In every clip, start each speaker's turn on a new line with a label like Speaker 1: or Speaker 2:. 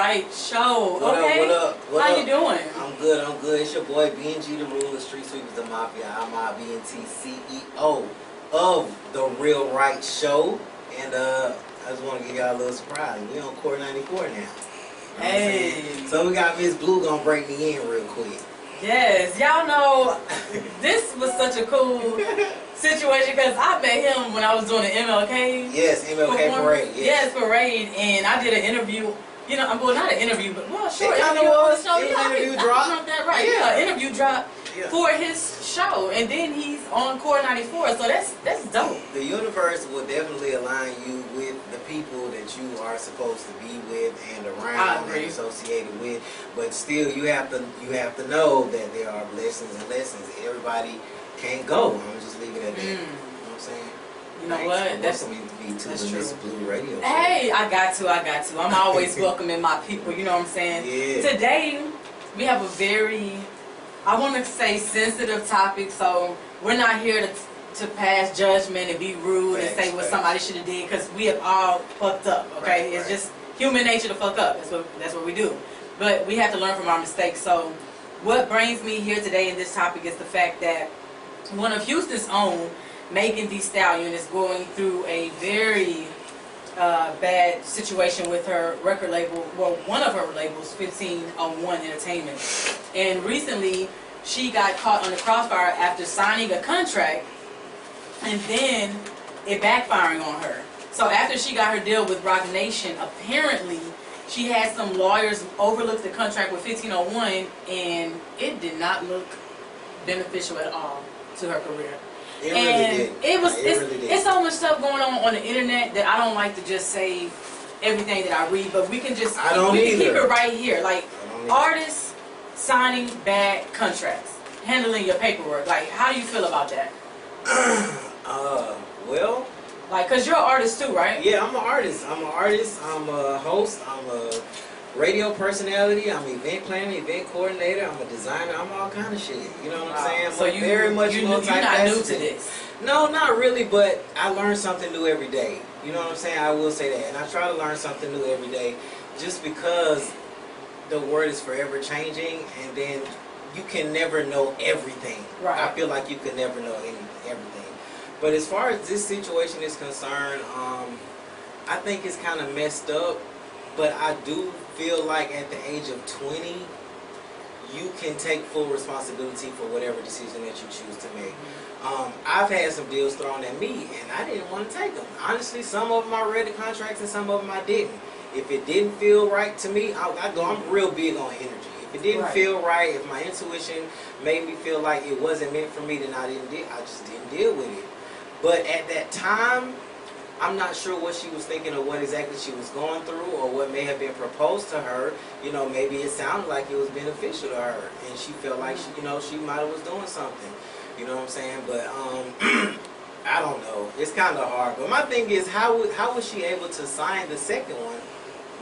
Speaker 1: Right show.
Speaker 2: What
Speaker 1: okay.
Speaker 2: Up? What
Speaker 1: How
Speaker 2: up?
Speaker 1: you doing?
Speaker 2: I'm good. I'm good. It's your boy Benji, the ruler, street sweepers, the mafia. I'm our BNT CEO of the Real Right Show, and I just want to give y'all a little surprise. We on Core 94 now. You know
Speaker 1: Hey.
Speaker 2: so we got Mzblue gonna break me in real quick.
Speaker 1: Yes, y'all know this was such a cool situation because I met him when I was doing the MLK.
Speaker 2: Yes, MLK parade.
Speaker 1: Yes, parade, and I did an interview. You know, well, not an interview, but
Speaker 2: It kind of was.
Speaker 1: Show.
Speaker 2: It was
Speaker 1: Yeah,
Speaker 2: an interview
Speaker 1: I
Speaker 2: drop.
Speaker 1: dropped that right.
Speaker 2: Yeah,
Speaker 1: interview drop for his show, and then he's on Core 94. So that's dope.
Speaker 2: The universe will definitely align you with the people that you are supposed to be with and around and associated with. But still, you have to know that there are blessings and lessons. Everybody can't go. I'm just leave it at that. You know what I'm saying?
Speaker 1: You know what?
Speaker 2: That's me to the Mzblue radio show.
Speaker 1: Hey, I got to. I'm always welcoming my people. You know what I'm saying?
Speaker 2: Yeah.
Speaker 1: Today, we have a very, I want to say, sensitive topic. So we're not here to pass judgment and be rude and say what somebody should have did, because we have all fucked up. Okay, it's just human nature to fuck up. That's what we do. But we have to learn from our mistakes. So what brings me here today in this topic is the fact that one of Houston's own, Megan Thee Stallion, is going through a very bad situation with her record label, well, one of her labels, 1501 Entertainment. And recently, she got caught on the crossfire after signing a contract and then it backfiring on her. So after she got her deal with Roc Nation, apparently she had some lawyers overlook the contract with 1501, and it did not look beneficial at all to her career.
Speaker 2: It really did.
Speaker 1: It's so much stuff going on the internet that I don't like to just say everything that I read, but we can just keep it right here. Like artists signing bad contracts, handling your paperwork. Like, how do you feel about that?
Speaker 2: Well,
Speaker 1: like, cause you're an artist too, right?
Speaker 2: Yeah, I'm an artist. I'm a host. I'm a radio personality. I'm an event planner, event coordinator. I'm a designer. I'm all kind of shit. You know what I'm saying?
Speaker 1: So you're not new to this.
Speaker 2: No, not really. But I learn something new every day. You know what I'm saying? I will say that, and I try to learn something new every day, just because the world is forever changing, and then you can never know everything.
Speaker 1: Right.
Speaker 2: I feel like you can never know everything. But as far as this situation is concerned, I think it's kind of messed up. But I do feel like at the age of 20, you can take full responsibility for whatever decision that you choose to make. I've had some deals thrown at me, and I didn't want to take them. Honestly, some of them I read the contracts, and some of them I didn't. If it didn't feel right to me, I'm real big on energy. If it didn't feel right, if my intuition made me feel like it wasn't meant for me, then I just didn't deal with it. But at that time, I'm not sure what she was thinking or what exactly she was going through or what may have been proposed to her. You know, maybe it sounded like it was beneficial to her, and she felt like she might have was doing something. You know what I'm saying? But I don't know. It's kind of hard. But my thing is, how was she able to sign the second one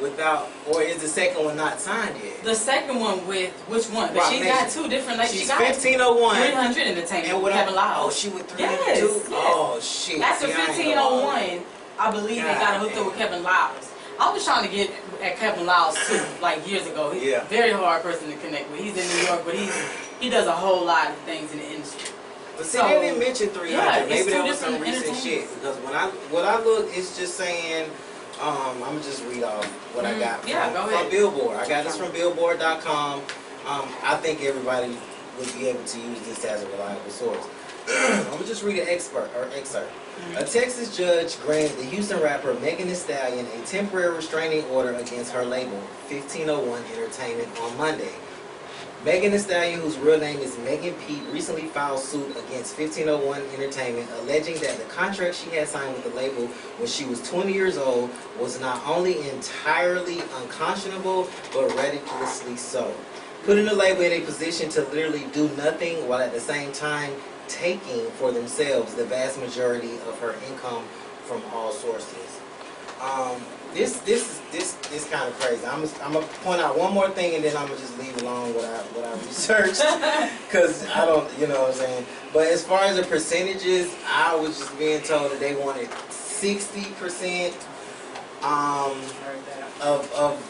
Speaker 2: without, or is the second one not signed yet?
Speaker 1: The second one with which one? But she's got two different. Like
Speaker 2: she's
Speaker 1: she got
Speaker 2: 1501.
Speaker 1: 300 Entertainment. And with Kevin Lyles.
Speaker 2: Oh, she with 300 too?
Speaker 1: Yes.
Speaker 2: Oh shit.
Speaker 1: After 1501, I believe they got hooked up with Kevin Lyles. I was trying to get at Kevin Lyles too, like years ago. He's a very hard person to connect with. He's in New York, but he does a whole lot of things in the industry.
Speaker 2: But see, they didn't mention 300.
Speaker 1: Yeah,
Speaker 2: maybe that was some recent shit. Because when I look, it's just saying. I'm gonna just read off what I got from Billboard. I got this from Billboard.com. I think everybody would be able to use this as a reliable source. I'm gonna just read an excerpt. A Texas judge granted the Houston rapper Megan Thee Stallion a temporary restraining order against her label, 1501 Entertainment, on Monday. Megan Thee Stallion, whose real name is Megan Pete, recently filed suit against 1501 Entertainment, alleging that the contract she had signed with the label when she was 20 years old was not only entirely unconscionable, but ridiculously so, putting the label in a position to literally do nothing while at the same time taking for themselves the vast majority of her income from all sources. This is kind of crazy. I'm gonna point out one more thing, and then I'm gonna just leave alone what I researched, because I don't, you know what I'm saying. But as far as the percentages, I was just being told that they wanted 60%, of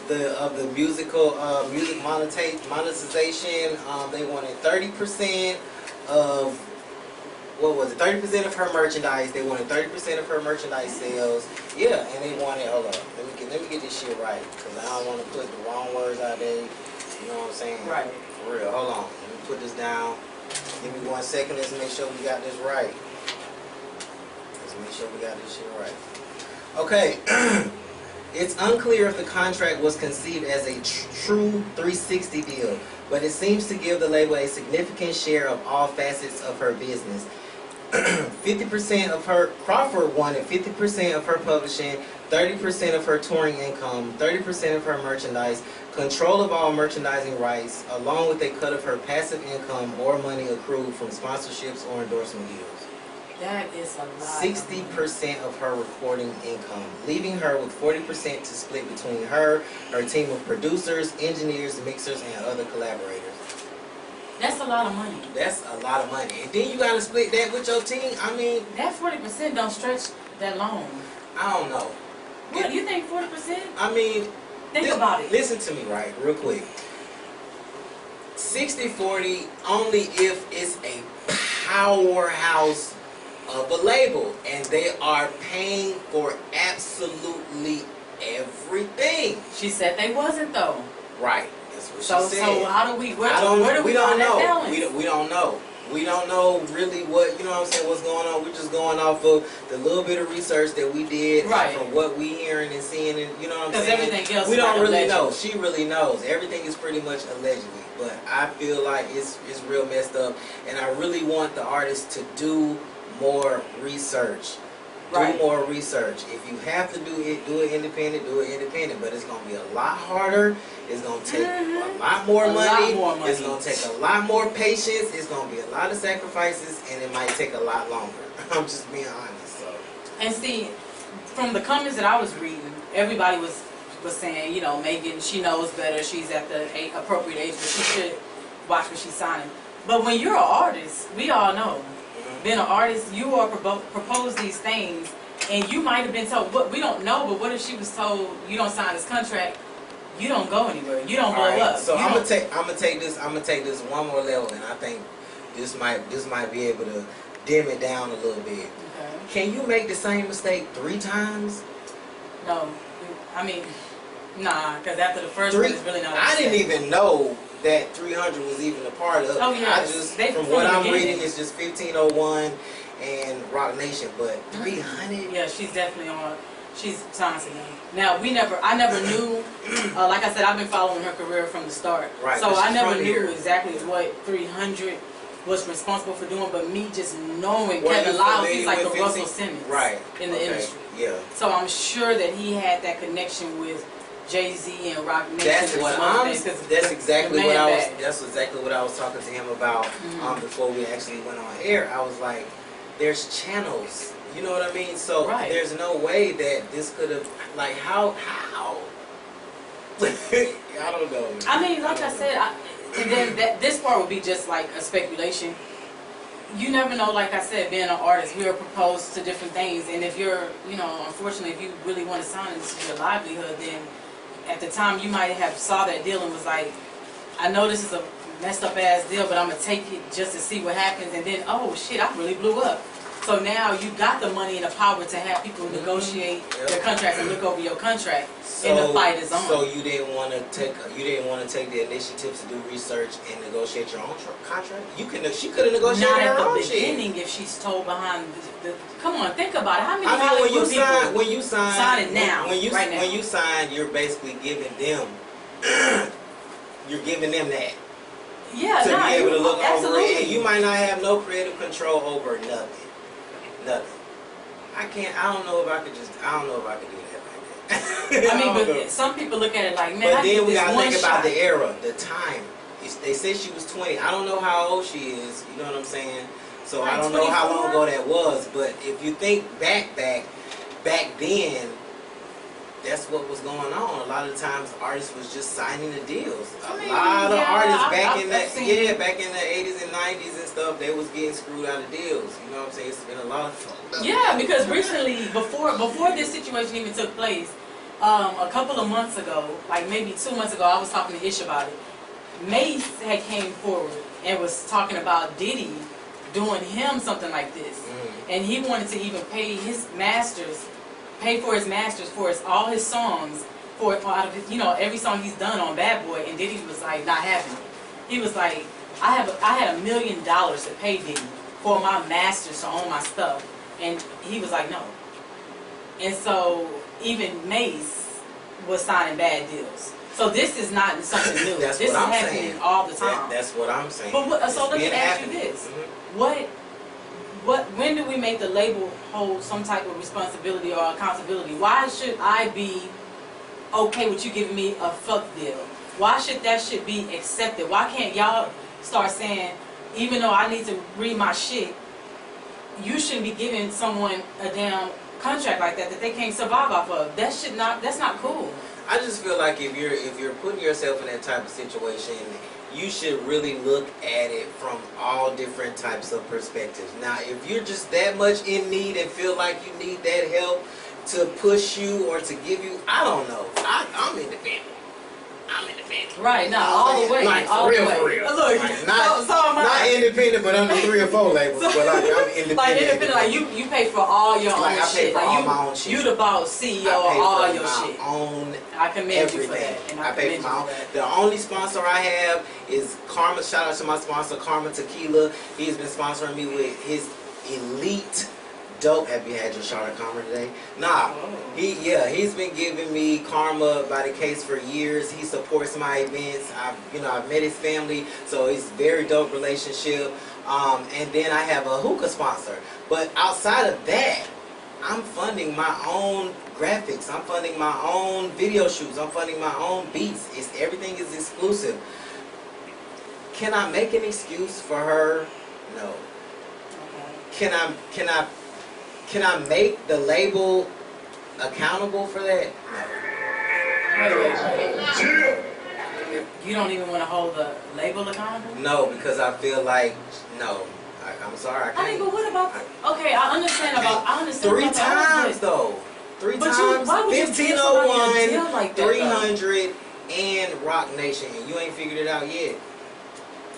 Speaker 2: the musical music monetization. They wanted 30% of, what was it? 30% of her merchandise. They wanted 30% of her merchandise sales. Yeah, and they wanted. Hold up, let me get this shit right, because I don't want to put the wrong words out there. You know what I'm saying?
Speaker 1: Right.
Speaker 2: For real. Hold on. Let me put this down. Give me 1 second. Let's make sure we got this right. Let's make sure we got this shit right. Okay. It's unclear if the contract was conceived as a true 360 deal, but it seems to give the label a significant share of all facets of her business. 50% of her, Crawford wanted 50% of her publishing, 30% of her touring income, 30% of her merchandise, control of all merchandising rights, along with a cut of her passive income or money accrued from sponsorships or endorsement deals.
Speaker 1: That is a lot.
Speaker 2: 60% of her recording income, leaving her with 40% to split between her team of producers, engineers, mixers, and other collaborators.
Speaker 1: That's a lot of money.
Speaker 2: That's a lot of money. And then you gotta split that with your team. I mean,
Speaker 1: that 40% don't stretch that long.
Speaker 2: I don't know.
Speaker 1: What, you think 40%?
Speaker 2: I mean,
Speaker 1: think about it.
Speaker 2: Listen to me, right, real quick. 60-40 only if it's a powerhouse of a label and they are paying for absolutely everything.
Speaker 1: She said they wasn't though.
Speaker 2: Right. That's what she said.
Speaker 1: So how do we? Where do we find that balance?
Speaker 2: We don't know. We don't know really what, you know what I'm saying, what's going on. We're just going off of the little bit of research that we did, right, from what we hearing and seeing, and you know what I'm saying.
Speaker 1: Because everything else,
Speaker 2: we don't really know. She really knows. Everything is pretty much allegedly, but I feel like it's real messed up, and I really want the artists to do more research.
Speaker 1: Right.
Speaker 2: Do more research. If you have to do it independent, do it independent. But it's going to be a lot harder. It's going to take a lot more money. It's going to take a lot more patience. It's going to be a lot of sacrifices, and it might take a lot longer. I'm just being honest. So.
Speaker 1: And see, from the comments that I was reading, everybody was saying, you know, Megan, she knows better. She's at the appropriate age, but she should watch what she's signing. But when you're an artist, we all know. Being an artist, you are propose these things, and you might have been told. What we don't know, but what if she was told you don't sign this contract, you don't go anywhere, you don't blow up.
Speaker 2: So I'm gonna take this one more level, and I think this might be able to dim it down a little bit.
Speaker 1: Okay.
Speaker 2: Can you make the same mistake 3 times?
Speaker 1: No, I mean, nah, because after the first one, it's really not.
Speaker 2: I didn't even know that 300 was even a part of it.
Speaker 1: Oh yeah.
Speaker 2: I just, from what I'm reading, it's just 1501 and Rock Nation, but 300.
Speaker 1: Yeah, she's definitely on. She's signed to them. Now I never knew. Like I said, I've been following her career from the start.
Speaker 2: Right.
Speaker 1: So I never knew exactly what 300 was responsible for doing. But me just knowing Kevin Lyles, he's like the Russell Simmons,
Speaker 2: right,
Speaker 1: in the industry.
Speaker 2: Yeah.
Speaker 1: So I'm sure that he had that connection with Jay-Z and Rock Nation.
Speaker 2: That's exactly what I was talking to him about before we actually went on air. I was like, there's channels, you know what I mean? So there's no way that this could have, like, how? I don't know.
Speaker 1: I mean, like I said, and then this part would be just like a speculation. You never know, like I said, being an artist, we are proposed to different things, and if you're, you know, unfortunately, if you really want to sign this is your livelihood, then at the time you might have saw that deal and was like, I know this is a messed up ass deal, but I'm going to take it just to see what happens, and then, oh shit, I really blew up. So now you got the money and the power to have people negotiate their contracts and look over your contract, and the fight is on.
Speaker 2: So you didn't want to take the initiative to do research and negotiate your own contract. She could have negotiated her own shit. Not at the beginning
Speaker 1: if she's told behind the. Come on, think about it. How many Hollywood people
Speaker 2: when you sign
Speaker 1: it now?
Speaker 2: When you sign, you're basically giving them. You're giving them that.
Speaker 1: Yeah,
Speaker 2: to be able to look over it, and you might not have no creative control over nothing. I don't know if I could do that like that. I
Speaker 1: mean, but some people look at it like, man,
Speaker 2: but then we gotta think about the era, the time. They said she was 20. I don't know how old she is. You know what I'm saying? So I don't know how long ago that was. But if you think back then, that's what was going on. A lot of times artists was just signing the deals. A lot of artists back in the 80s and 90s and stuff, they was getting screwed out of deals. You know what I'm saying? It's been a lot of fun.
Speaker 1: Yeah, because recently, before this situation even took place, A couple of months ago, like maybe 2 months ago, I was talking to Ish about it. Mace had came forward and was talking about Diddy doing him something like this. And he wanted to even pay his masters, pay for his masters for all his songs, for out of his, you know, every song he's done on Bad Boy, and Diddy was like not having it. He was like, I had $1 million to pay Diddy for my masters to own my stuff, and he was like no. And so even Mace was signing bad deals. So this is not something new. This is happening all the time.
Speaker 2: That's what I'm saying.
Speaker 1: But so let me ask you this: when do we make the label hold some type of responsibility or accountability? Why should I be okay with you giving me a fuck deal? Why should that shit be accepted? Why can't y'all start saying, even though I need to read my shit, you shouldn't be giving someone a damn contract like that they can't survive off of? That's not cool.
Speaker 2: I just feel like if you're putting yourself in that type of situation, you should really look at it from all different types of perspectives. Now, if you're just that much in need and feel like you need that help to push you or to give you, I don't know. I'm independent. I'm independent.
Speaker 1: Right, now all the way.
Speaker 2: Like,
Speaker 1: all
Speaker 2: for real,
Speaker 1: the way.
Speaker 2: for real.
Speaker 1: Look,
Speaker 2: like, not independent, but under 3 or 4 labels. But like, I'm independent.
Speaker 1: Like independent, like you pay for all your own shit.
Speaker 2: Like all my own shit.
Speaker 1: You the boss, CEO of all your shit.
Speaker 2: Own
Speaker 1: I commend
Speaker 2: everything.
Speaker 1: you for that. And
Speaker 2: I pay for my own. The only sponsor I have is Karma. Shout out to my sponsor, Karma Tequila. He's been sponsoring me with his elite dope. Have you had your shot of Karma today? Nah. He's been giving me Karma by the case for years. He supports my events. I've met his family, so it's a very dope relationship. And then I have a hookah sponsor. But outside of that, I'm funding my own graphics. I'm funding my own video shoots. I'm funding my own beats. Everything is exclusive. Can I make an excuse for her? No. Can I make the label accountable for that?
Speaker 1: Wait. You don't even want to hold the label accountable?
Speaker 2: No, because I feel like I'm sorry.
Speaker 1: I mean, but what about? Okay, I understand about. I understand.
Speaker 2: 3 times though. 3 times. 1501,
Speaker 1: like
Speaker 2: 300, and Rock Nation. And you ain't figured it out yet.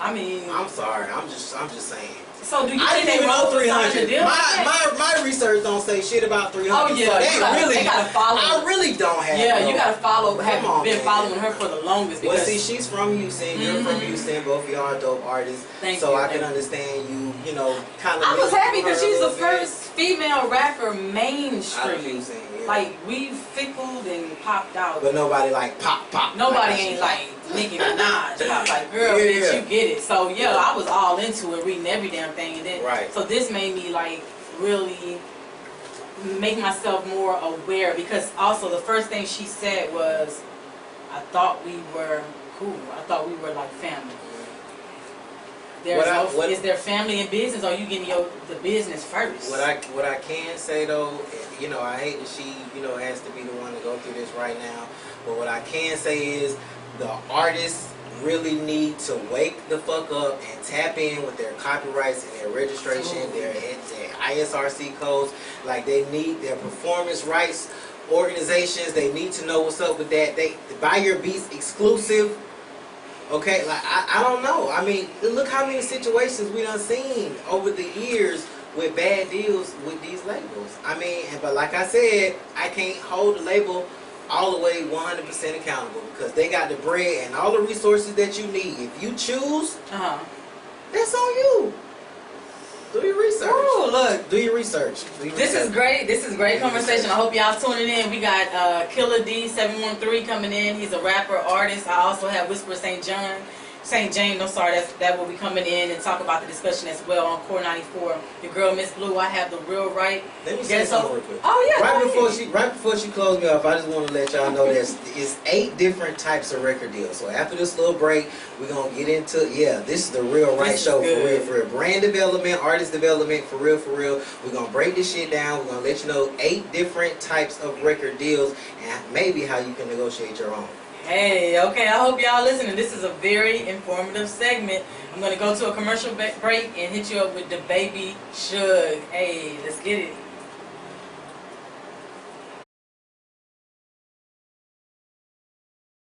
Speaker 1: I mean,
Speaker 2: I'm sorry. I'm just saying.
Speaker 1: So do you
Speaker 2: I
Speaker 1: think
Speaker 2: didn't even know 300.
Speaker 1: Deal?
Speaker 2: My research don't say shit about 300.
Speaker 1: Oh yeah,
Speaker 2: so
Speaker 1: they gotta follow.
Speaker 2: I really don't have.
Speaker 1: Yeah, you gotta follow. Have been following her for the longest.
Speaker 2: Well, see, she's from Houston. You're from Houston. Both of y'all are dope artists. So I can understand you. You know, kind of.
Speaker 1: I was happy because she's the first female rapper mainstream. Like we fickled and popped out.
Speaker 2: But nobody like pop.
Speaker 1: Nobody ain't like Nicki Minaj pop. Like girl, bitch, you get it. So yeah, I was all into it, reading every damn thing, and then so this made me like really make myself more aware, because also the first thing she said was, I thought we were cool. I thought we were like family. Is there family and business, or are you getting the business first?
Speaker 2: What I can say though, you know, I hate that she, you know, has to be the one to go through this right now. But what I can say is the artists really need to wake the fuck up and tap in with their copyrights and their registration, their ISRC codes. Like they need their performance rights organizations. They need to know what's up with that. They buy your beats exclusive. Okay, like I don't know. I mean, look how many situations we done seen over the years with bad deals with these labels. I mean, but like I said, I can't hold the label all the way 100% accountable, because they got the bread and all the resources that you need. If you choose, that's on you. Do your research.
Speaker 1: Oh, look.
Speaker 2: Do your research.
Speaker 1: This is great. This is great conversation. I hope y'all tuning in. We got Killer D713 coming in. He's a rapper, artist. I also have Whisper St. James, I'm sorry, that will be coming in and talk about the discussion as well on Core 94. Your girl Mzblue, I have the real right.
Speaker 2: Let me say something real quick.
Speaker 1: Oh yeah.
Speaker 2: Right before she closed me off, I just want to let y'all know it's 8 different types of record deals. So after this little break, we're gonna get into this is the Real Right Show, for real. Brand development, artist development, for real. We're gonna break this shit down. We're gonna let you know 8 different types of record deals and maybe how you can negotiate your own.
Speaker 1: Hey, okay, I hope y'all listening. This is a very informative segment. I'm going to go to a commercial break and hit you up with the Baby Shug. Hey, let's get it.